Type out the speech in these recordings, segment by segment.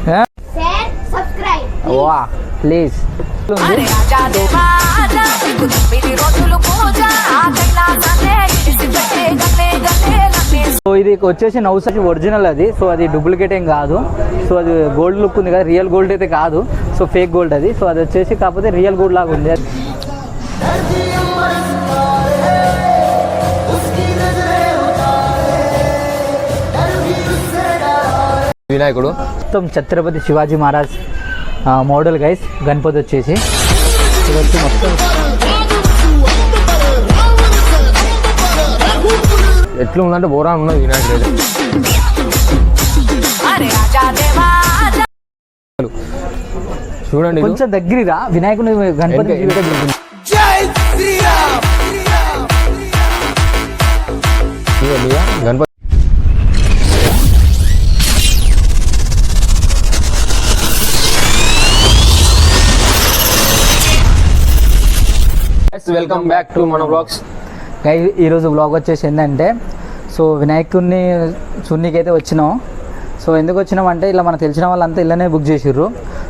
వా please. So ఇది వచ్చేసి నౌసారి ఒరిజినల్ అది. సో అది డూప్లికేట్ ఏం కాదు. సో అది గోల్డ్ లుక్ ఉంది కదా, రియల్ గోల్డ్ అయితే కాదు. సో ఫేక్ గోల్డ్ అది. సో అది వచ్చేసి కాకపోతే రియల్ గోల్డ్ లాగా ఉంది. వినాయకుడు మొత్తం ఛత్రపతి శివాజీ మహారాజ్ మోడల్ గైస్. గణపతి వచ్చేసి మొత్తం ఎట్లా ఉందంటే బోరా ఉన్నది వినాయకుడు. చూడండి కొంచెం దగ్గరగా వినాయకుడు Ganapati Ganapati. Welcome back to మన బ్లాగ్స్. ఈరోజు బ్లాగ్ వచ్చేసి ఏంటంటే, సో వినాయకుడిని చూడనీకైతే వచ్చినాం. సో ఎందుకు వచ్చినామంటే ఇలా మనకు తెలిసిన వాళ్ళంతా ఇలానే బుక్ చేసిర్రు.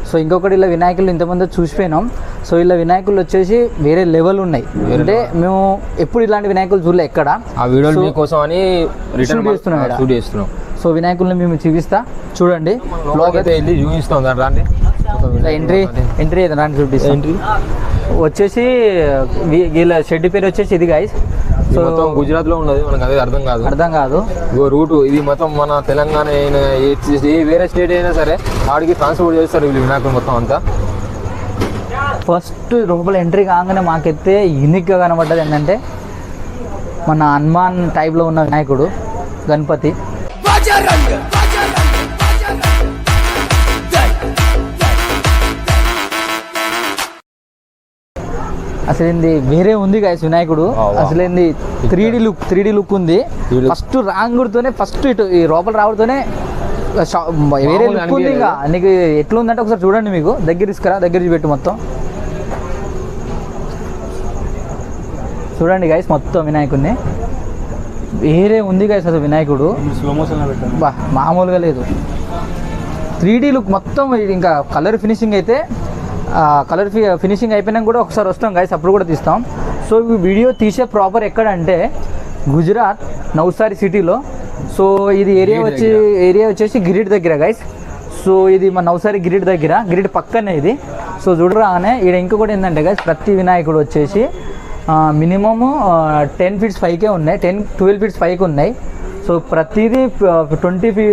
సో ఇంకొకటి ఇలా వినాయకులు ఇంతమంది చూసిపోయినాం. సో ఇలా వినాయకులు వచ్చేసి వేరే లెవెల్ ఉన్నాయి. అంటే మేము ఎప్పుడు ఇలాంటి వినాయకులు చూడలే ఎక్కడ. ఆ వీడియో కోసం అని షూట్ చేస్తున్నాం. సో వినాయకుల్ని మేము చూపిస్తా చూడండి. బ్లాగ్ అయితే వెళ్ళి చూపిస్తాం. రండి ఎంట్రీ అయితే రండి చూపిస్తాం. ఎంట్రీ వచ్చేసి వీళ్ళ షెడ్ పేరు వచ్చేసి ఇది గైస్. సో గుజరాత్ లో ఉన్నది, మనకు అదే అర్థం కాదు రూట్ ఇది. మొత్తం మన తెలంగాణ అయినా వేరే స్టేట్ అయినా సరే వాడికి ట్రాన్స్పోర్ట్ చేస్తారు వీళ్ళు వినాయకుడు మొత్తం అంతా. ఫస్ట్ లోపల ఎంట్రీ కాగానే మాకైతే యూనిక్గా కనబడ్డది ఏంటంటే మన హనుమాన్ టైప్లో ఉన్న వినాయకుడు గణపతి. అసలేంది వేరే ఉంది గాయస్ వినాయకుడు. అసలేంది 3D లుక్ ఉంది. ఫస్ట్ రాంగుడితోనే ఫస్ట్ ఇటు ఈ లోపల రావడంతోనే వేరే లుక్ ఉంది. ఇంకా నీకు ఎట్లా ఉందంటే ఒకసారి చూడండి, మీకు దగ్గర తీసుకురా, దగ్గర చూపెట్టు మొత్తం చూడండి గాయస్. మొత్తం వినాయకుడిని వేరే ఉంది గాయస్. అసలు వినాయకుడు బా మామూలుగా లేదు. 3D లుక్ మొత్తం. ఇంకా కలర్ ఫినిషింగ్ అయితే ఫినిషింగ్ అయిపోయినాక కూడా ఒకసారి వస్తాం గైస్, అప్పుడు కూడా తీస్తాం. సో ఈ వీడియో తీసే ప్రాపర్ ఎక్కడంటే గుజరాత్ నవ్సారి సిటీలో. సో ఇది ఏరియా వచ్చేసి గిరిట్ దగ్గర గైస్. సో ఇది మన నవ్సారి గిరిట్ దగ్గర, గిరిట్ పక్కనే ఇది. సో చూడరాగానే ఇక్కడ ఇంకొకటి ఏంటంటే గైస్, ప్రతి వినాయకుడు వచ్చేసి మినిమము 10 ఫీట్స్ పైకే ఉన్నాయి, 12 ఫీట్స్ పైకి ఉన్నాయి. సో ప్రతిదీ 25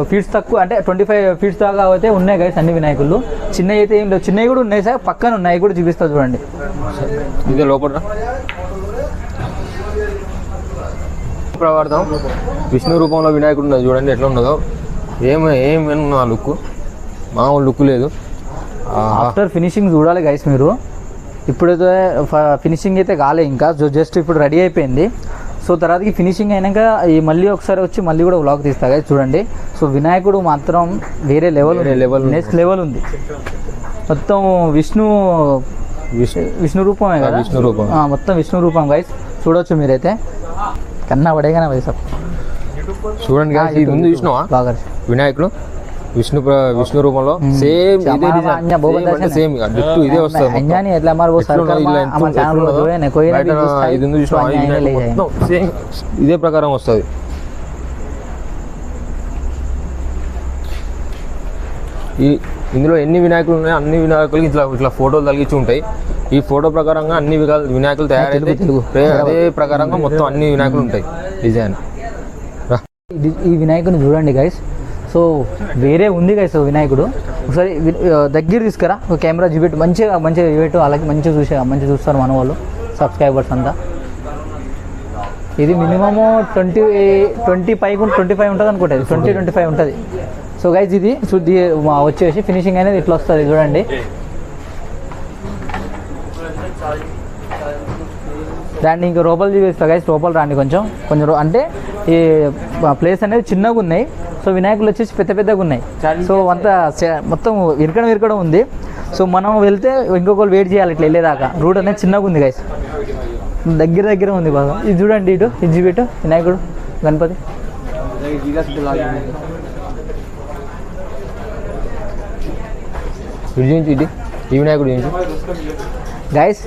ఫీట్స్ తక్కువ, అంటే 25 ఫీట్స్ దాకా అయితే ఉన్నాయి గైస్ అన్ని వినాయకులు. చిన్నవి అయితే ఏం లేవు, చిన్నవి కూడా ఉన్నాయి సార్, పక్కన ఉన్నాయి కూడా చూపిస్తా చూడండి. ఇదే లోపల ప్రవార్థం విష్ణు రూపంలో వినాయకుడు ఉన్నది చూడండి ఎట్లా ఉన్నదో. ఏమేమి లుక్ మామూలు లుక్ లేదు. ఆఫ్టర్ ఫినిషింగ్ చూడాలి గైస్ మీరు. ఇప్పుడైతే ఫినిషింగ్ అయితే కాలే ఇంకా, జస్ట్ ఇప్పుడు రెడీ అయిపోయింది. సో తర్వాతకి ఫినిషింగ్ అయినాక మళ్ళీ ఒకసారి వచ్చి మళ్ళీ కూడా వ్లాగ్ తీస్తా గైస్ చూడండి. సో వినాయకుడు మాత్రం వేరే లెవెల్ నెక్స్ట్ లెవెల్ ఉంది. మొత్తం విష్ణు రూపమే కదా, మొత్తం విష్ణు రూపం గైస్. చూడవచ్చు మీరైతే కన్నా పడేగానే వయసు చూడండి బాగా వినాయకుడు విష్ణు రూపంలో సేమ్ ఇదే వస్తుంది. ఇదే ప్రకారం వస్తుంది. ఇందులో ఎన్ని వినాయకులు ఉన్నాయో అన్ని వినాయకులకి ఇట్లా ఫోటోలు తగిలించి ఉంటాయి. ఈ ఫోటో ప్రకారంగా అన్ని వినాయకులు తయారైతే అదే ప్రకారంగా మొత్తం అన్ని వినాయకులు ఉంటాయి డిజైన్. ఈ వినాయకుని చూడండి గైస్. సో వేరే ఉంది గైస్ వినాయకుడు. ఒకసారి దగ్గర తీసుకురా, ఒక కెమెరా చూపెట్టు, మంచిగా చూపెట్టు. అలాగే మంచిగా చూస్తారు మన వాళ్ళు సబ్స్క్రైబర్స్ అంతా. ఇది మినిమము 25 ఉంటుంది అనుకుంటుంది, 20-25 ఉంటుంది. సో గైస్ ఇది వచ్చేసి ఫినిషింగ్ అనేది ఇట్లా వస్తుంది చూడండి. దాన్ని ఇంకా లోపల చూపిస్తా గైస్. లోపల రాండి కొంచెం అంటే ఈ ప్లేస్ అనేది చిన్నగా ఉన్నాయి. సో వినాయకులు వచ్చేసి పెద్దగా ఉన్నాయి. సో అంతా మొత్తం ఇరకడం ఉంది. సో మనం వెళ్తే ఇంకొకరు వెయిట్ చేయాలి ఇట్లా వెళ్ళేదాకా. రూట్ అనేది చిన్నగా ఉంది గైస్, దగ్గర ఉంది బాగా. ఇది చూడండి, ఇటు ఎగ్జిబిట్ వినాయకుడు గణపతి. ఇది చూపించు, ఇది ఈ వినాయకుడు చూపించు గాయస్.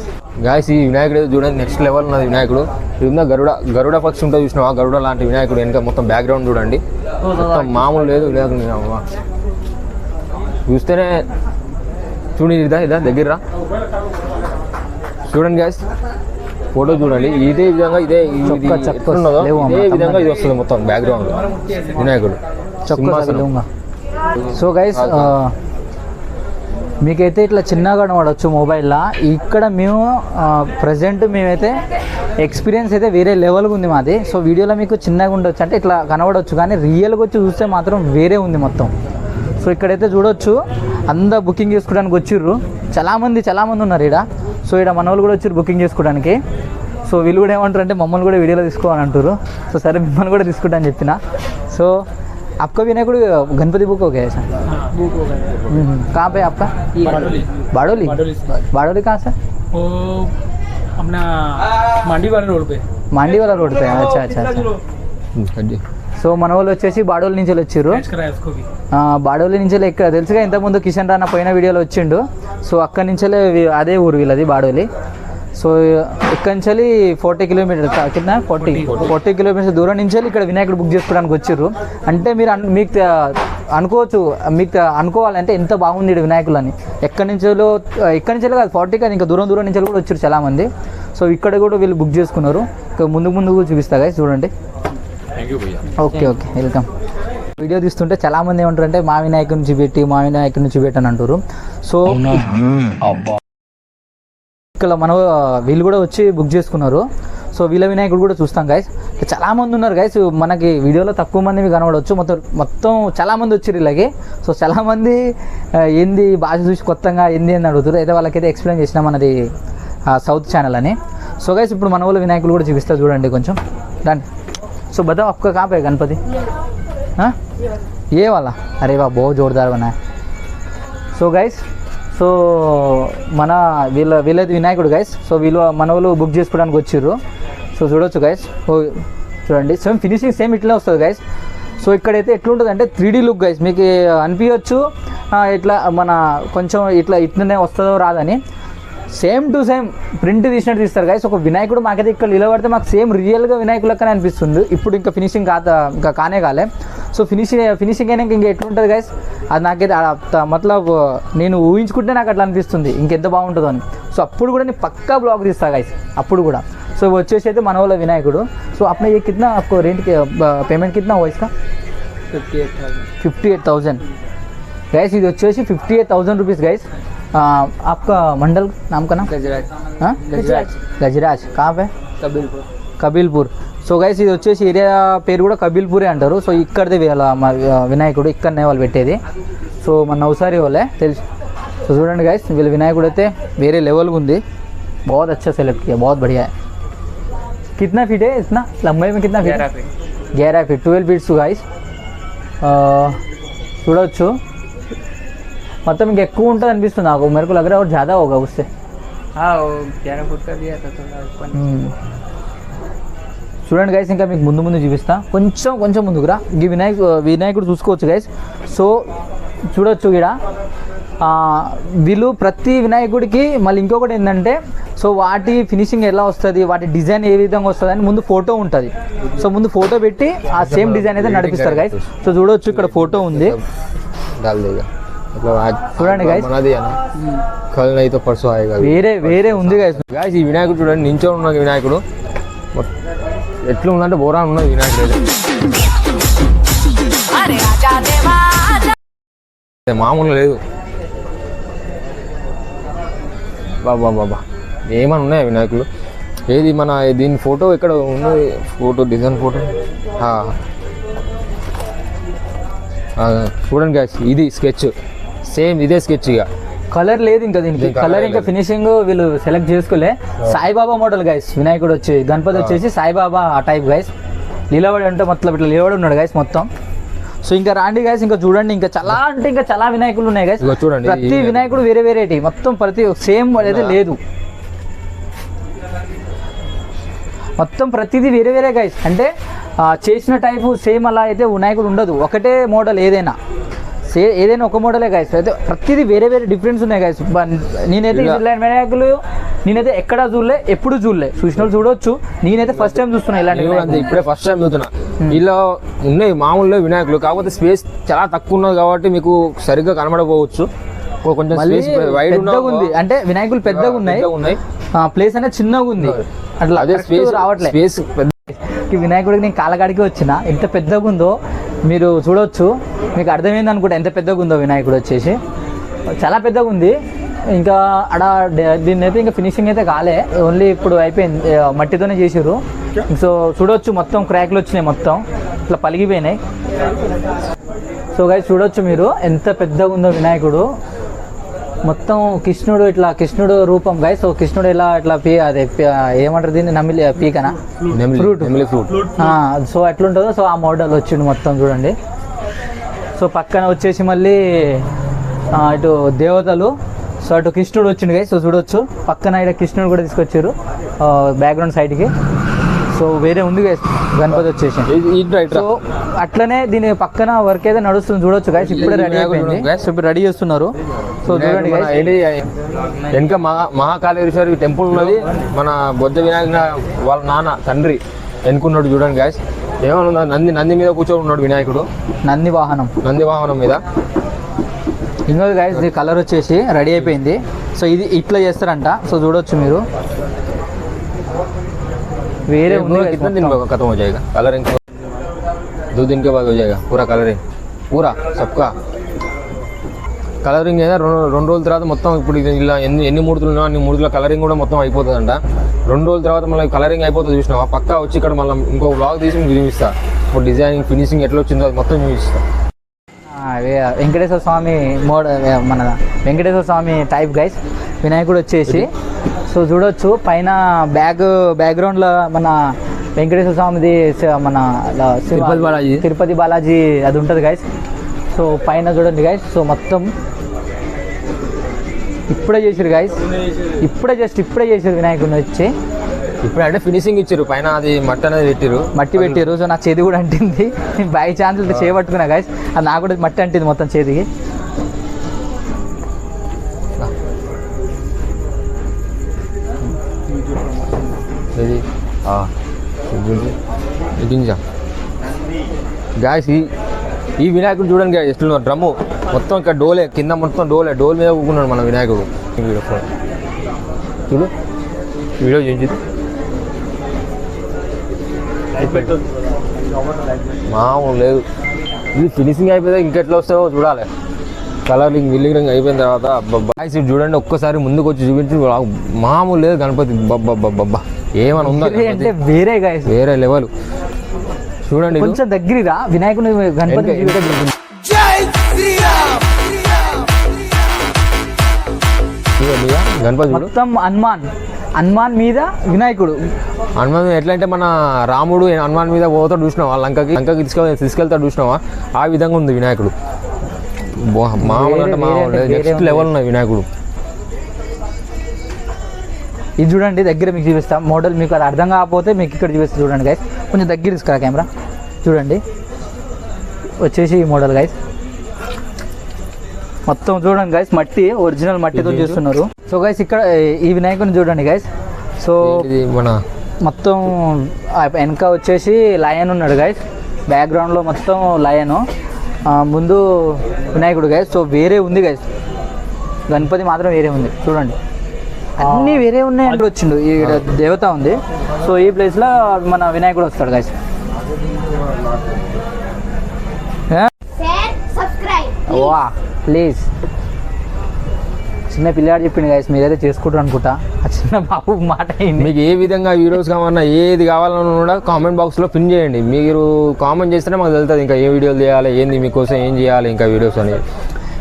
ఈ వినాయకుడు చూడండి నెక్స్ట్ లెవెల్ ఉన్నది వినాయకుడు. ఇది గరుడ పక్షి ఉంటుంది చూసినావా, గరుడ లాంటి వినాయకుడు. వెనక మొత్తం బ్యాక్గ్రౌండ్ చూడండి, మొత్తం మామూలు లేదు వినాయకుడు. చూస్తేనే చూడండి, ఇదా దగ్గర చూడండి గాయస్, ఫోటో చూడండి. ఇదే విధంగా ఇదే విధంగా ఇది వస్తుంది మొత్తం బ్యాక్గ్రౌండ్ వినాయకుడు. సో గైస్ మీకైతే ఇట్లా చిన్నగా కనబడవచ్చు మొబైల్లో. ఇక్కడ మేము ప్రజెంట్ మేమైతే ఎక్స్పీరియన్స్ అయితే వేరే లెవెల్గా ఉంది మాది. సో వీడియోలో మీకు చిన్నగా ఉండొచ్చు, అంటే ఇట్లా కనబడవచ్చు, కానీ రియల్గా వచ్చి చూస్తే మాత్రం వేరే ఉంది మొత్తం. సో ఇక్కడైతే చూడొచ్చు, అందరూ బుకింగ్ చేసుకోవడానికి వచ్చిర్రు. చాలామంది ఉన్నారు ఇక్కడ. సో ఇక్కడ మన వాళ్ళు కూడా వచ్చారు బుకింగ్ చేసుకోవడానికి. సో వీళ్ళు కూడా ఏమంటారు అంటే మమ్మల్ని కూడా వీడియోలో తీసుకోవాలని అంటారు. సో సరే మిమ్మల్ని కూడా తీసుకుంటా అని చెప్పిన. సో आपका विनायक गणपति बुक हो गया है सर? बुक हो गया। कहाँ पे आपका? बाडोली। बाडोली कहाँ से? वो अपना मांडी वाला रोड पे। मांडी वाला रोड पे। अच्छा अच्छा अच्छा। సో మన వాళ్ళు వచ్చేసి బాడోలి నుంచి వచ్చారు. బాడోలి నుంచి ఇక్కడ తెలుసుగా ఇంతకుముందు కిషన్ రాన్న పోయిన వీడియోలో వచ్చిండు. సో అక్కడి నుంచే అదే ఊరు వీళ్ళది బాడోలి. సో ఇక్కడ నుంచి 40 కిలోమీటర్స్ కింద 40 కిలోమీటర్స్ దూరం నుంచి ఇక్కడ వినాయకుడు బుక్ చేసుకోవడానికి వచ్చారు. అంటే మీరు మీకు అనుకోవచ్చు, మీకు అనుకోవాలంటే ఎంత బాగుంది ఇక్కడ వినాయకులు అని. ఎక్కడి నుంచో కాదు 40 కాదు, ఇంకా దూరం నుంచి కూడా వచ్చారు చాలామంది. సో ఇక్కడ కూడా వీళ్ళు బుక్ చేసుకున్నారు. ఇక ముందు చూపిస్తా గాయస్, చూడండి. Okay welcome. వీడియో తీస్తుంటే చాలామంది ఏమంటారు అంటే మా వినాయకుడి నుంచి పెట్టి అని అంటారు. సో ఇక్కడ వీళ్ళు కూడా వచ్చి బుక్ చేసుకున్నారు. సో వీళ్ళ వినాయకుడు కూడా చూస్తాం గైస్. చాలామంది ఉన్నారు గైస్, మనకి వీడియోలో తక్కువ మంది కనబడవచ్చు, మొత్తం చాలామంది వచ్చారు ఇలాగే. సో చాలామంది ఏంది భాష చూసి కొత్తగా ఏంది అని అడుగుతారు. అయితే వాళ్ళకైతే ఎక్స్ప్లెయిన్ చేసినాం మనది సౌత్ ఛానల్ అని. సో గైస్ ఇప్పుడు మన వాళ్ళ వినాయకులు కూడా చూపిస్తా చూడండి కొంచెం రండి. సో बताओ आपका कहाँ पे है गणपति? हाँ ये वाला? अरे वाह बहुत जोरदार बना है. సో గైస్ సో మన వీళ్ళది వినాయకుడు గైస్. సో వీళ్ళు మన వాళ్ళు బుక్ చేసుకోవడానికి వచ్చారు. సో చూడొచ్చు గైస్, చూడండి ఫినిషింగ్ సేమ్ ఇట్లా వస్తుంది గైస్. సో ఇక్కడైతే ఎట్లుంటుంది అంటే 3D లుక్ గైస్. మీకు అనిపించవచ్చు ఇట్లా మన కొంచెం ఇట్లనే వస్తుందో రాదని. సేమ్ టు సేమ్ ప్రింట్ తీసినట్టు తీస్తారు గైస్. ఒక వినాయకుడు మాకైతే ఇక్కడ నిలబడితే మాకు సేమ్ రియల్గా వినాయకుడు లెక్కనే అనిపిస్తుంది. ఇప్పుడు ఇంకా ఫినిషింగ్ ఇంకా కాలే. సో ఫినిషింగ్ అయినాక ఇంకా ఎట్లుంటుంది గైస్, అది నాకైతే మతలబ్ నేను ఊహించుకుంటే నాకు అట్లా అనిపిస్తుంది ఇంకెంత బాగుంటుందో అని. సో అప్పుడు కూడా నేను పక్కా బ్లాగ్ తీస్తా గైస్ అప్పుడు కూడా. సో వచ్చేసి అయితే మన వాళ్ళ వినాయకుడు. సో अपने ये कितना आपको रेंट के पेमेंट कितना हुआ इसका? 58,000 गैस. ఇది వచ్చేసి 58,000 रुपीज़ गैस. आपका मंडल नाम का नाम? गजराज. कहाँ पे? కబీల్పూర్. సో గైస్ ఇది వచ్చేసి ఏరియా పేరు కూడా కబీల్పూరే అంటారు. సో ఇక్కడదే వీళ్ళ వినాయకుడు ఇక్కడనే వాళ్ళు పెట్టేది. సో మన నవసారి వాళ్ళే తెలుసు. సో చూడండి గైస్, వీళ్ళ వినాయకుడు అయితే వేరే లెవెల్గా ఉంది. बहुत अच्छा सेलेक्ट किया, बहुत बढ़िया है. कितना फीट है इतना लंबाई में? कितना फीट? 11 feet 12 feats guys. చూడవచ్చు మొత్తం ఇంకా ఎక్కువ ఉంటుంది అనిపిస్తుంది నాకు. मेरे को लग रहा है और ज़्यादा होगा उससे. हाँ 11 फुट का दिया था చూడండి గైస్, ఇంకా మీకు ముందు చూపిస్తా. కొంచెం ముందుకురా. ఈ వినాయకుడు చూసుకోవచ్చు గైస్. సో చూడొచ్చు ఇక్కడ వీళ్ళు ప్రతి వినాయకుడికి మళ్ళీ ఇంకొకటి ఏంటంటే, సో వాటి ఫినిషింగ్ ఎలా వస్తుంది, వాటి డిజైన్ ఏ విధంగా వస్తుంది అని ముందు ఫోటో ఉంటుంది. సో ముందు ఫోటో పెట్టి ఆ సేమ్ డిజైన్ అయితే నడిపిస్తారు గైస్. సో చూడవచ్చు ఇక్కడ ఫోటో ఉంది, చూడండి గైస్. వేరే ఉంది గైస్. ఈ వినాయకుడు చూడండి, నించో ఉన్న వినాయకుడు ఎట్లా ఉందంటే బోరా ఉన్నది వినాయకుడు అయితే మామూలు లేదు. బాబా ఏమని ఉన్నాయి వినాయకులు. ఏది మన దీని ఫోటో ఇక్కడ ఉన్నది, ఫోటో డిజైన్ ఫోటో చూడండి గైస్. ఇది స్కెచ్, సేమ్ ఇదే స్కెచ్. ఇక కలర్ లేదు ఇంకా దీనికి, కలర్ ఇంకా ఫినిషింగ్ వీళ్ళు సెలెక్ట్ చేసుకోలే. సాయిబాబా మోడల్ గైస్ వినాయకుడు వచ్చి, గణపతి వచ్చేసి సాయిబాబా ఆ టైప్ గైస్. నిలబడి అంటే మొత్తం ఇట్లా నిలబడి ఉన్నాడు గైస్ మొత్తం. సో ఇంకా రాండి గైస్, ఇంకా చూడండి, ఇంకా చాలా వినాయకులు ఉన్నాయి గైస్. చూడండి ప్రతి వినాయకుడు వేరే వేరేటి, మొత్తం ప్రతి సేమ్ అయితే లేదు, మొత్తం ప్రతిదీ వేరే గైస్. అంటే చేసిన టైపు సేమ్ అలా అయితే వినాయకుడు ఉండదు, ఒకటే మోడల్ ఏదైనా ఏదైనా ఒక మోడలే గాయస్, అయితే ప్రతిదీ వేరే వేరే డిఫరెన్స్ ఉన్నాయి గాయస్. నేనైతే ఇలాంటి వినాయకులు నేనైతే ఎక్కడా చూడలే, ఎప్పుడు చూడలే. చూసిన వాళ్ళు చూడొచ్చు, నేనైతే ఫస్ట్ టైం చూస్తున్నా ఇలాంటి. ఇప్పుడే ఫస్ట్ టైం చూస్తున్నా. ఇలా ఉన్నాయి మామూలుగా వినాయకులు, కాకపోతే స్పేస్ చాలా తక్కువ ఉన్నది కాబట్టి మీకు సరిగ్గా కనబడకపోవచ్చు. కొంచెం వైడ్ ఉంది, అంటే వినాయకులు పెద్దగా ఉన్నాయి, ప్లేస్ అనేది చిన్నగా ఉంది, అట్లా అదే స్పేస్ రావట్లేదు. స్పేస్ వినాయకుడికి నేను కాలగాడికి వచ్చిన, ఎంత పెద్దగా ఉందో మీరు చూడొచ్చు, మీకు అర్థమైంది అనుకుంటా ఎంత పెద్దగా ఉందో వినాయకుడు వచ్చేసి. చాలా పెద్దగా ఉంది. ఇంకా అక్కడ దీన్ని అయితే ఇంకా ఫినిషింగ్ అయితే కాలే, ఓన్లీ ఇప్పుడు అయిపోయింది, మట్టితోనే చేసారు. సో చూడొచ్చు మొత్తం క్రాక్లు వచ్చినాయి, మొత్తం ఇట్లా పలిగిపోయినాయి. సో గైస్ చూడొచ్చు మీరు ఎంత పెద్దగా ఉందో వినాయకుడు. మొత్తం కృష్ణుడు, ఇట్లా కృష్ణుడు రూపం గైస్. సో కృష్ణుడు ఇలా ఇట్లా అదే ఏమంటారు దీన్ని, నమిలి పీకనా, ఫ్రూట్. సో ఎట్లుంటుందో సో ఆ మోడల్ వచ్చిండు మొత్తం చూడండి. సో పక్కన వచ్చేసి మళ్ళీ ఇటు దేవతలు, సో అటు కృష్ణుడు వచ్చిండు గైస్. సో చూడొచ్చు పక్కన ఇక్కడ కృష్ణుడు కూడా తీసుకొచ్చారు బ్యాక్గ్రౌండ్ సైడ్కి. సో వేరే ఉంది గైస్ గణపతి వచ్చేసి. సో అట్లనే దీని పక్కన వర్క్ అయితే నడుస్తుంది చూడొచ్చు గైస్. ఇప్పుడే రెడీ అయిపోయింది, ఇప్పుడు రెడీ చేస్తున్నారు. సో చూడండి గైస్, వెనుక మహాకాళేశ్వరి టెంపుల్ ఉన్నది. మన బొజ్జ వినాయక వాళ్ళ నాన్న తండ్రి వెనుకున్నాడు చూడండి గైస్. ఏమన్నా నంది మీద కూర్చొని ఉన్నాడు వినాయకుడు, నంది వాహనం మీద. ఇంకోటి గైస్, ఇది కలర్ వచ్చేసి రెడీ అయిపోయింది. సో ఇది ఇట్లా చేస్తారంట. సో చూడొచ్చు మీరు, వేరే ఉంది. कितना दिन में खत्म हो जाएगा कलरिंग? 2 दिन के बाद हो जाएगा पूरा कलरिंग, पूरा सबका కలరింగ్ అయినా 2 రోజుల తర్వాత మొత్తం. ఇప్పుడు ఇలా ఎన్ని మూర్తులు ఉన్నాయో అన్ని మూర్తుల కలరింగ్ కూడా మొత్తం అయిపోతుందంట. 2 రోజుల తర్వాత మళ్ళీ కలరింగ్ అయిపోతుంది చూసినావా. పక్కా వచ్చి ఇక్కడ మళ్ళీ ఇంకో వ్లాగ్ తీసి చూపిస్తా. ఇప్పుడు డిజైనింగ్ ఫినిషింగ్ ఎట్లా వచ్చిందో అది మొత్తం చూపిస్తా. వెంకటేశ్వర స్వామి మన వెంకటేశ్వర స్వామి టైప్ గైస్ వినాయకుడు వచ్చేసి. సో చూడొచ్చు పైన బ్యాక్గ్రౌండ్లో మన వెంకటేశ్వర స్వామిది, మన తిరుపతి బాలాజీ అది ఉంటుంది గైస్. సో పైన చూడండి గైస్. సో మొత్తం ఇప్పుడే చేసారు గైస్, ఇప్పుడే చేసారు వినాయకుడిని వచ్చి. ఇప్పుడు అంటే ఫినిషింగ్ ఇచ్చారు, పైన అది మట్టి అనేది మట్టి పెట్టారు. సో నా చేతి కూడా అంటింది, బై ఛాన్స్ చేయబట్టుకున్నా గైస్. అది నాకు కూడా మట్టి అంటింది మొత్తం చేతికి. గాయస్ ఈ వినాయకుడు చూడండి గాయస్ ఎట్లా డ్రమ్ము మొత్తం ఇక్కడ డోలే, కింద మొత్తం డోల్ మీద ఊకున్నాడు మన వినాయకుడు. చూడు వీడియో చేయించి మామూలు లేదు. ఇది ఫినిషింగ్ అయిపోతే ఇంకెట్లా వస్తాయో చూడాలి. కలరింగ్ విల్లింగ్ అయిపోయిన తర్వాత బాయ్స్ చూడండి ఒక్కసారి ముందుకు వచ్చి చూపించి, మామూలు లేదు గణపతి. బబ్బా ఏమని ఉందా అంటే వేరే గాయస్, వేరే లెవెల్. చూడండి కొంచెం దగ్గరగా వినాయకుని గణపతి గణపతి మొత్తం హనుమాన్ మీద వినాయకుడు. హనుమాన్ ఎట్లా అంటే మన రాముడు హనుమాన్ మీద పోతాడు చూసినావా, లంకకి తీసుకెళ్తాడు చూసినావా, ఆ విధంగా ఉంది వినాయకుడు. మామూలు అంటే మామూలు నెక్స్ట్ లెవెల్ ఉన్నాయి వినాయకుడు. ఇది చూడండి దగ్గర మీకు చూపిస్తాం మోడల్. మీకు అది అర్థం కాకపోతే మీకు ఇక్కడ చూపిస్తా చూడండి గైస్. కొంచెం దగ్గర తీసుకురా కెమెరా. చూడండి వచ్చేసి ఈ మోడల్ గైస్. మొత్తం చూడండి గైస్, మట్టి ఒరిజినల్ మట్టితో చేస్తున్నారు. సో గైస్ ఇక్కడ ఈ వినాయకుడిని చూడండి గైస్. సో మన మొత్తం వెనక వచ్చేసి లయన్ ఉన్నాడు గైస్, బ్యాక్గ్రౌండ్లో మొత్తం లయను, ముందు వినాయకుడు గైస్. సో వేరే ఉంది గైస్, గణపతి మాత్రం వేరే ఉంది చూడండి, అన్నీ వేరే ఉన్నాయి. అంటే వచ్చిండు ఈ దేవత ఉంది. సో ఈ ప్లేస్లో మన వినాయకుడు వస్తాడు గైస్. వా ప్లీజ్, చిన్న పిల్లాడు చెప్పిండు గైస్, మీరైతే చేసుకుంటారు అనుకుంటా. ఆ చిన్న బాబు మాట అయింది. మీకు ఏ విధంగా వీడియోస్ కావాలన్నా ఏది కావాలన్నా కూడా కామెంట్ బాక్స్లో పిన్ చేయండి. మీరు కామెంట్ చేస్తేనే మాకు తెలుస్తుంది ఇంకా ఏ వీడియోలు చేయాలి, ఏంది మీకోసం ఏం చేయాలి ఇంకా వీడియోస్ అనేది.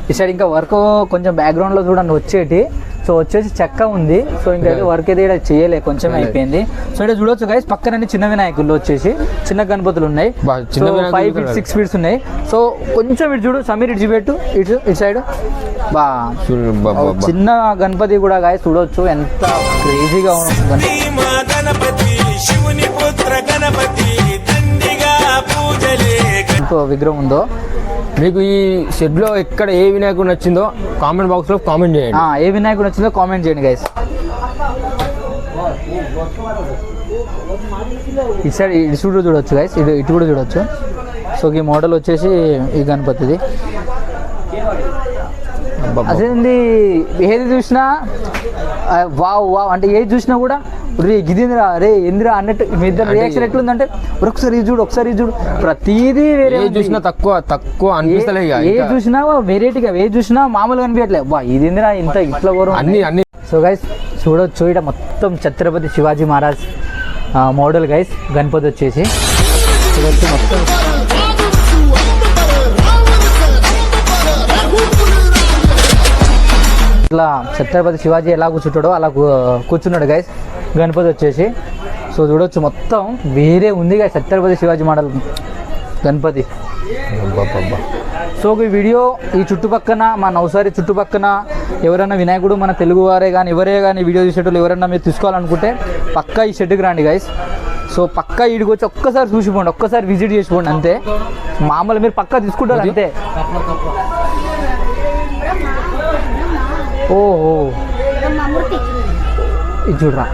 ఈ సైడ్ ఇంకా వర్క్ కొంచెం బ్యాక్గ్రౌండ్లో చూడండి వచ్చేటి. సో వచ్చేసి చెక్క ఉంది. సో ఇంకా వర్క్ అయితే ఇక్కడ చేయలే, కొంచెం అయిపోయింది. సో ఇక్కడ చూడొచ్చు గైస్, పక్కన చిన్న వినాయకులు వచ్చేసి చిన్న గణపతులు ఉన్నాయి. 5 feet 6 feet ఉన్నాయి. సో కొంచెం ఇటు చూడు సమీర్, ఇటు చూపెట్టు, ఇటు సైడ్ బా చిన్న గణపతి కూడా గైస్ చూడొచ్చు ఎంత క్రేజీగా విగ్రహం ఉందో. మీకు ఈ షెడ్లో ఎక్కడ ఏ వినాయకుడు నచ్చిందో కామెంట్ బాక్స్లో కామెంట్ చేయండి. ఏ వినాయకుడు నచ్చిందో కామెంట్ చేయండి గైస్. ఇటు సైడ్ ఇటు కూడా చూడొచ్చు గైస్, ఇటు కూడా చూడొచ్చు. సో ఈ మోడల్ వచ్చేసి ఈ గణపతిది. అదేంది ఏది చూసినా వావ్ వావ్ అంటే ఏది చూసినా కూడా రే గిదిందిరా రే ఎందురా అన్నట్టు మీ ఇద్దరు రియాక్షన్ ఎట్లుందంటే ఒకసారి ఇది చూడు ఒకసారి ఇది చూడు, ప్రతిదీ వేరే చూసినా తక్కువ అనిపిస్తలే. ఏది చూసినా వెరైటీగా, ఏది చూసినా మామూలుగా అనిపించట్లేదు. వా ఇదిందిరా ఇంత ఇట్లా వరం అన్ని. సో గైస్ చూడొచ్చు ఇక్కడ మొత్తం ఛత్రపతి శివాజీ మహారాజ్ మోడల్ గైస్ గణపతి వచ్చేసి చూడొచ్చు మొత్తం. ఇట్లా ఛత్రపతి శివాజీ ఎలా కూర్చుంటాడో అలా కూర్చున్నాడు గైస్ గణపతి వచ్చేసి. సో చూడొచ్చు మొత్తం వేరే ఉంది guys Chhatrapati Shivaji model Ganapati. So ఈ వీడియో ఈ చుట్టుపక్కన మా నవసారి చుట్టుపక్కన ఎవరైనా వినాయకుడు మన తెలుగు వారే కానీ ఎవరే కానీ వీడియో తీసేటోళ్ళు ఎవరైనా మీరు తీసుకోవాలనుకుంటే పక్కా ఈ షెడ్కి రండి గైస్. సో పక్కా ఈడికి వచ్చి ఒక్కసారి చూసిపోండి, ఒక్కసారి విజిట్ చేసిపోండి అంతే. మామూలు మీరు పక్కా తీసుకుంటారు అంతే. ఓహో ఇది చూడరా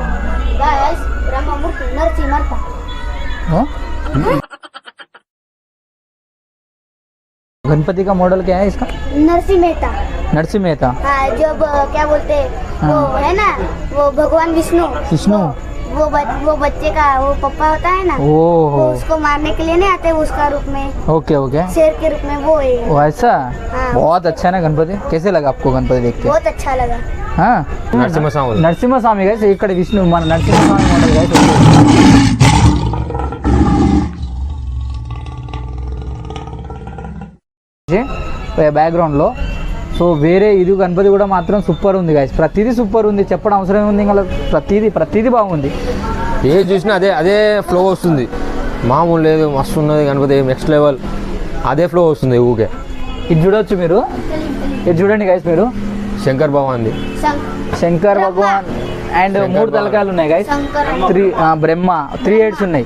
गणपति का मॉडल क्या है इसका? नरसिंह मेहता. नरसिंह मेहता जब क्या बोलते वो है ना वो भगवान विष्णु वो बच्चे का वो पप्पा होता है ना, वो उसको मारने के लिए नहीं आते उसका रूप में. ओके ओके शेर के रूप में वो है. वो ऐसा बहुत अच्छा है ना गणपति. कैसे लगा आपको गणपति देख के? बहुत अच्छा लगा. हाँ नरसिंह स्वामी गए ఇక్కడ విష్ణు మన నరసింహ స్వామి మోడల్ గైస్ బ్యాక్గ్రౌండ్లో. సో వేరే ఇది గణపతి కూడా మాత్రం సూపర్ ఉంది గైస్, ప్రతిదీ సూపర్ ఉంది, చెప్పడం అవసరం ఉంది. ఇంకా ప్రతిదీ బాగుంది. ఏ చూసినా అదే ఫ్లో వస్తుంది, మామూలు లేదు, మస్తు ఉన్నది గణపతి నెక్స్ట్ లెవెల్, అదే ఫ్లో వస్తుంది ఊకే. ఇది చూడవచ్చు మీరు, ఇది చూడండి గైస్ మీరు. శంకర్ భగవాన్ అండ్ 3 తలకాయలు ఉన్నాయి గైస్, 3 బ్రహ్మ 3 హెడ్స్ ఉన్నాయి.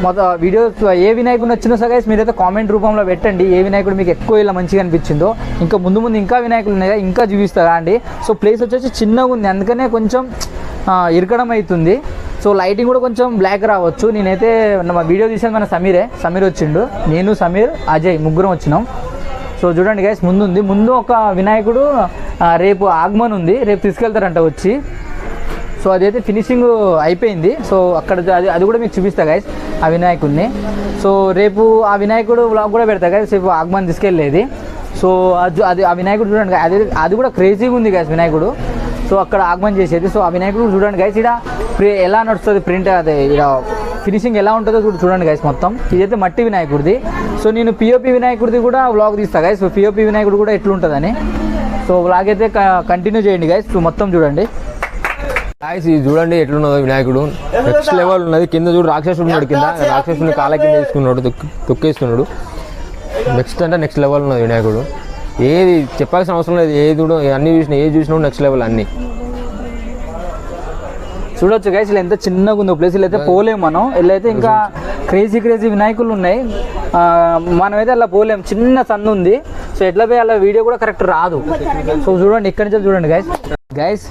మొత్తం వీడియోస్ ఏ వినాయకుడు నచ్చినా సరే గైస్ మీరైతే కామెంట్ రూపంలో పెట్టండి. ఏ వినాయకుడు మీకు ఎక్కువ ఇలా మంచిగా అనిపించిందో. ఇంకా ముందు ఇంకా వినాయకులు ఉన్నాయి కదా, ఇంకా చూపిస్తారా అండి. సో ప్లేస్ వచ్చేసి చిన్నగా ఉంది, అందుకనే కొంచెం ఇరకడం అవుతుంది. సో లైటింగ్ కూడా కొంచెం బ్లాక్ రావచ్చు. నేనైతే మా వీడియో తీసేది మన సమీర్ వచ్చిండు, నేను సమీర్ అజయ్ ముగ్గురం వచ్చినాం. సో చూడండి గైస్ ముందు ఒక వినాయకుడు రేపు ఆగమన్ ఉంది, రేపు తీసుకెళ్తారంట వచ్చి. సో అదైతే ఫినిషింగ్ అయిపోయింది. సో అక్కడ అది కూడా మీకు చూపిస్తా గైస్ ఆ వినాయకుడిని. సో రేపు ఆ వినాయకుడు వ్లాగ్ కూడా పెడతా గైస్, రేపు ఆగమన్ తీసుకెళ్ళేది. సో అది ఆ వినాయకుడు చూడండి, అది కూడా క్రేజీగా ఉంది గైస్ వినాయకుడు. సో అక్కడ ఆగమన్ చేసేది. సో ఆ వినాయకుడు చూడండి గైస్, ఇక్కడ ఎలా నడుస్తుంది ప్రింట్, అదే ఇక్కడ ఫినిషింగ్ ఎలా ఉంటుందో చూడండి గైస్ మొత్తం. ఇదైతే మట్టి వినాయకుడిది. సో నేను పిఓపి వినాయకుడిది కూడా వ్లాగ్ తీస్తా గైస్, సో పిఓపి వినాయకుడు కూడా ఎట్లుంటుందని. సో వ్లాగ్ అయితే కంటిన్యూ చేయండి గైస్, మొత్తం చూడండి గాయ్స్. ఇది చూడండి ఎట్లున్నదో వినాయకుడు, నెక్స్ట్ లెవెల్ ఉన్నది. కింద చూడు రాక్షసుడు ఉన్నాడు, కింద రాక్షసుని కాళ్ళ కింద తీసుకున్నాడు, తొక్కేస్తున్నాడు. నెక్స్ట్ అంటే నెక్స్ట్ లెవెల్ ఉన్నది వినాయకుడు. ఏది చెప్పాల్సిన అవసరం లేదు, అన్ని చూసినా నెక్స్ట్ లెవెల్ అన్ని చూడొచ్చు గైస్. ఇలా ఎంత చిన్నగా ఉందో ప్లేస్, ఇలా అయితే పోలేము మనం. ఇలా అయితే ఇంకా క్రేజీ వినాయకులు ఉన్నాయి, మనమైతే అలా పోలేము. చిన్న సన్ను ఉంది, సో ఎట్లా పోయి అలా వీడియో కూడా కరెక్ట్ రాదు. సో చూడండి ఇక్కడి నుంచి చూడండి గైస్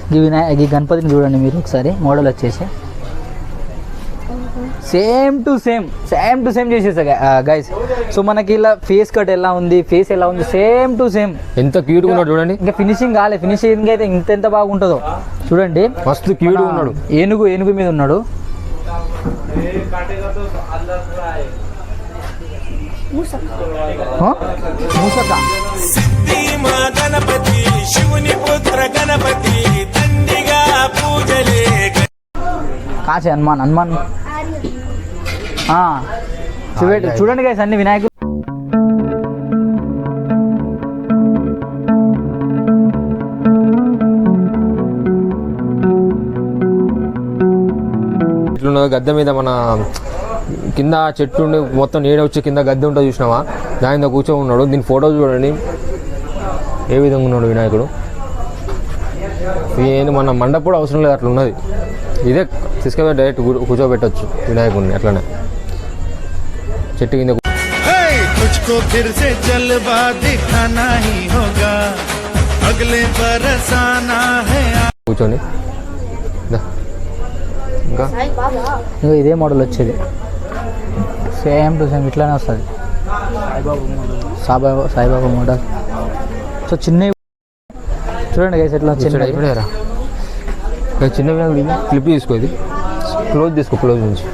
ఈ గణపతిని చూడండి మీరు ఒకసారి. మోడల్ వచ్చేసి సేమ్ టు సేమ్ చేసేసా గైస్. సో మనకి ఇలా ఫేస్ కట్ ఎలా ఉంది, ఫేస్ ఎలా ఉంది, సేమ్ టు సేమ్. ఎంత క్యూట్గా ఉన్నాడు చూడండి. ఇంకా ఫినిషింగ్ కాలే, ఫినిషింగ్ అయితే ఎంత బాగుంటుందో చూడండి. మస్తు క్యూట్గా ఉన్నాడు. ఏనుగు మీద ఉన్నాడు. గణపతి శివుని పుత్ర గణపతి తండ్రిగా పూజలే. కాచే హనుమాన్ చూడండి గైస్ అన్ని వినాయకుడు. ఇట్లున్న గద్దె మీద మన కింద చెట్టు మొత్తం నీడ వచ్చి కింద గద్దె ఉంటుంది చూసినావా, దాని మీద కూర్చొని ఉన్నాడు. దీని ఫోటో చూడండి ఏ విధంగా ఉన్నాడు వినాయకుడు. మన మండపం కూడా అవసరం లేదు, అట్లా ఉన్నది. ఇదే తీసుకెళ్ళి డైరెక్ట్ కూర్చోబెట్టచ్చు వినాయకుడిని అట్లనే చెట్టు కింద. उसको फिर से जलवा दिखाना ही होगा अगले बरस आना है కూర్చోండి దా. ఇంకా ఇగో ఇదే మోడల్ వచ్చేది, సేమ్ టు సేమ్ ఇట్లానే వస్తుంది, సాయిబాబా మోడల్. సో చిన్నవి చూడండి గైస్ ఎట్లా చిన్న అయిపోయారా చిన్న క్లిప్ తీసుకో, ఇది క్లోజ్ తీసుకో, క్లోజ్ నుంచి.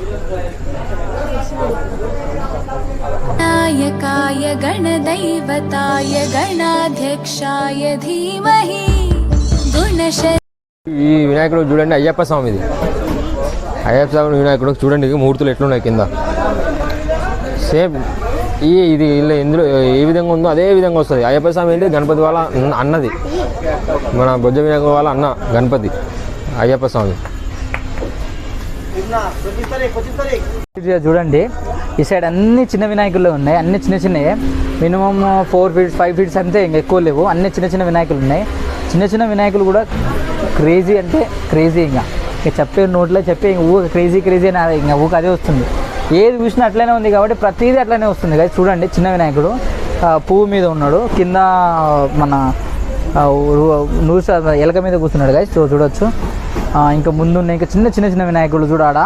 नायकाय गणदैवताय गणाध्यक्षाय धीमहि गुणशरीर. ఈ వినాయకుడు చూడండి అయ్యప్ప స్వామిది, అయ్యప్ప స్వామి వినాయకుడు చూడండి మూర్తులు ఎట్లున్నాయి కింద. సేమ్ ఇది ఇలా ఎందులో ఏ విధంగా ఉందో అదే విధంగా వస్తుంది. అయ్యప్ప స్వామి ఏంటి గణపతి వాళ్ళ అన్నది, మన బొజ్జ వినాయకుడు వాళ్ళ అన్న గణపతి అయ్యప్ప స్వామి. చూడండి ఈ సైడ్ అన్ని చిన్న వినాయకులు ఉన్నాయి, అన్ని చిన్న చిన్నవి, మినిమం 4 feet 5 feet అంతే, ఇంకా ఎక్కువ లేవు, అన్ని చిన్న చిన్న వినాయకులు ఉన్నాయి. చిన్న చిన్న వినాయకులు కూడా క్రేజీ అంటే క్రేజీ, ఇంకా చెప్పే నోట్లో చెప్పే ఊ క్రేజీ అని ఇంకా ఊక అదే వస్తుంది. ఏది చూసినా అట్లనే ఉంది కాబట్టి ప్రతిదీ అట్లనే వస్తుంది కదా. చూడండి చిన్న వినాయకుడు పువ్వు మీద ఉన్నాడు, కింద మన నూస ఎలక మీద కూర్చున్నాడు గాయస్. సో చూడొచ్చు. ఇంకా ముందున్న ఇంకా చిన్న వినాయకుడు చూడాడ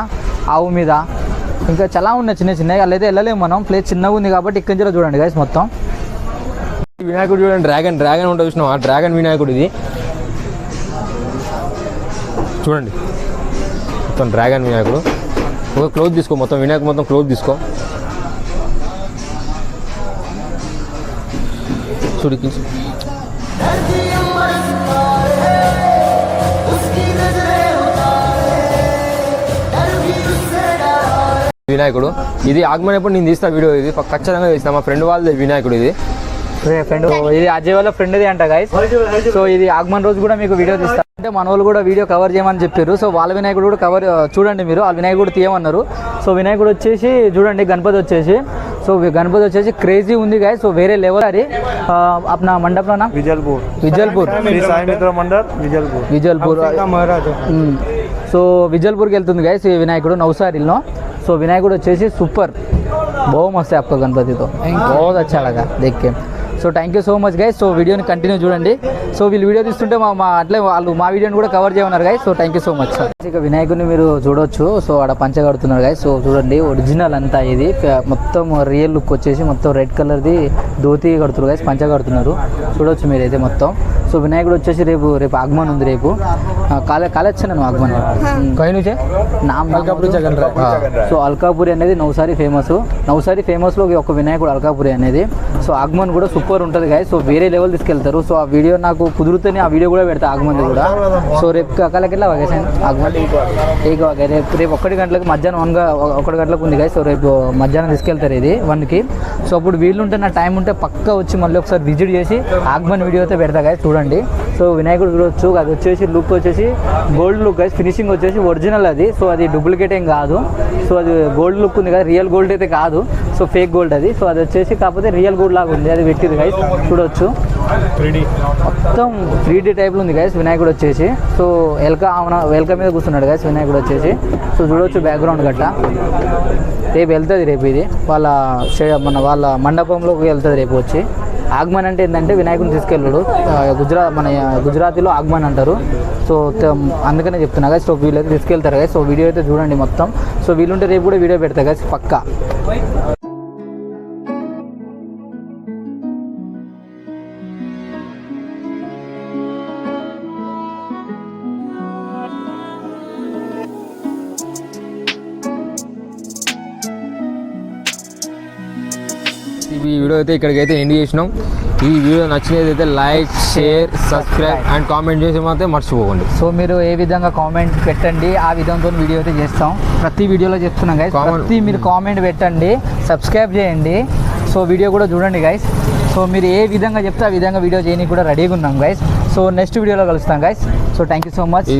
ఆవు మీద, ఇంకా చాలా ఉన్నాయి చిన్న చిన్నవి, అలా అయితే వెళ్ళలేము మనం, ప్లేస్ చిన్నగా ఉంది కాబట్టి ఇక్కడి నుంచి చూడండి గాయస్ మొత్తం. వినాయకుడు చూడండి, డ్రాగన్ ఉంటుంది చూసినాం, ఆ డ్రాగన్ వినాయకుడు ఇది చూడండి, మొత్తం డ్రాగన్ వినాయకుడు. ఒక క్లోజ్ తీసుకో, మొత్తం వినాయకుడు మొత్తం క్లోజ్ తీసుకో, చూడికి వినాయకుడు. ఇది ఆగమన్ ఎప్పుడు నేను తీస్తా వీడియో, ఇది ఖచ్చితంగా తీస్తా, మా ఫ్రెండ్ వాళ్ళది వినాయకుడు ఇది. ఫ్రెండ్ ఇది అజయ్ వాళ్ళ ఫ్రెండ్ది అంట గైస్. సో ఇది ఆగమన్ రోజు కూడా మీకు వీడియో తీస్తారు, అంటే మన వాళ్ళు కూడా వీడియో కవర్ చేయమని చెప్పారు. సో వాళ్ళ వినాయకుడు కూడా కవర్ చూడండి మీరు, వాళ్ళ వినాయకుడు తీయమన్నారు. సో వినాయకుడు వచ్చేసి చూడండి, గణపతి వచ్చేసి క్రేజీ ఉంది గైస్. సో వేరే లెవెల్. అది अपना मंडप ना విజల్పూర్ సో విజల్పూర్కి వెళ్తుంది గైస్ ఈ వినాయకుడు నవసారిలో. సో వినాయకుడు వచ్చేసి సూపర్, बहुत मस्त है आपका गणपति, तो बहुत अच्छा लगा देख के. So thank you so much guys. So వీడియోని కంటిన్యూ చూడండి. సో వీళ్ళు వీడియో తీస్తుంటే అట్లే వాళ్ళు మా వీడియోని కూడా కవర్ చేయమన్నారు guys. So thank you so much. ఇక వినాయకుడిని మీరు చూడొచ్చు. సో ఆడ పంచ కడుతున్నారు గైస్. సో చూడండి ఒరిజినల్ అంతా ఇది మొత్తం రియల్ లుక్ వచ్చేసి మొత్తం రెడ్ కలర్ది ధోతి కడుతున్నారు గైస్, పంచ కడుతున్నారు చూడొచ్చు మీరైతే మొత్తం. సో వినాయకుడు వచ్చేసి రేపు ఆగమన్ ఉంది, రేపు కాలేచ్చాను ఆగమన్ కై నుంచే నామ్ సో అల్కాపురి అనేది నవసారి ఫేమస్లో ఒక వినాయకుడు అల్కాపురి అనేది. సో ఆగమన్ కూడా సూపర్ ఉంటుంది గైస్. సో వేరే లెవెల్ తీసుకెళ్తారు. సో ఆ వీడియో నాకు కుదురుతూనే ఆ వీడియో కూడా పెడతా ఆగమన్ కూడా. సో రేపు కలకెళ్ళా ఆగమన్ రేపు 1 గంటలకు మధ్యాహ్నం 1 గంటలకు ఉంది గైస్. సో రేపు మధ్యాహ్నం తీసుకెళ్తారు ఇది 1కి. సో అప్పుడు వీళ్ళుంటే నా టైం ఉంటే పక్కా వచ్చి మళ్ళీ ఒకసారి విజిట్ చేసి ఆగమన్ వీడియో అయితే పెడతా గైస్ చూడండి. సో వినాయకుడు చూడొచ్చు, అది వచ్చేసి లుక్ వచ్చేసి గోల్డ్ లుక్ గైస్, ఫినిషింగ్ వచ్చేసి ఒరిజినల్ అది. సో అది డూప్లికేట్ ఏం కాదు. సో అది గోల్డ్ లుక్ ఉంది కదా, రియల్ గోల్డ్ అయితే కాదు. సో ఫేక్ గోల్డ్ అది. సో అది వచ్చేసి కాకపోతే రియల్ గోల్డ్ లాగా ఉంది, అది పెట్టింది గైస్ చూడొచ్చు. మొత్తం 3D టైప్లో ఉంది గైస్ వినాయకుడు వచ్చేసి. సో ఎలక మీద కూర్చున్నాడు గైస్ వినాయకుడు వచ్చేసి. సో చూడొచ్చు బ్యాక్గ్రౌండ్ గట్ట. రేపు వెళ్తుంది, రేపు ఇది వాళ్ళ మండపంలోకి వెళ్తుంది రేపు వచ్చి. ఆగమన్ అంటే ఏంటంటే వినాయకుడిని తీసుకెళ్ళాడు, గుజరాతీలో ఆగమన్ అంటారు. సో అందుకనే చెప్తున్నా గైస్. సో వీళ్ళైతే తీసుకెళ్తారు గైస్. సో వీడియో అయితే చూడండి మొత్తం. సో వీళ్ళుంటే రేపు కూడా వీడియో పెడతా గైస్ పక్కా. ఈ వీడియో అయితే ఇక్కడికైతే ఎండ్ చేసినాం. ఈ వీడియో నచ్చినది అయితే like, share, subscribe and comment చేసి మాత్రం మర్చిపోకండి. సో మీరు ఏ విధంగా కామెంట్ పెట్టండి, ఆ విధంతో వీడియో అయితే చేస్తాం. ప్రతి వీడియోలో చెప్తున్నాం గైస్, మీరు కామెంట్ పెట్టండి, సబ్స్క్రైబ్ చేయండి. సో వీడియో కూడా చూడండి గైస్. సో మీరు ఏ విధంగా చెప్తే ఆ విధంగా వీడియో చేయడానికి కూడా రెడీగా ఉన్నాం గైస్. సో నెక్స్ట్ వీడియోలో కలుస్తాం guys. So thank you so much.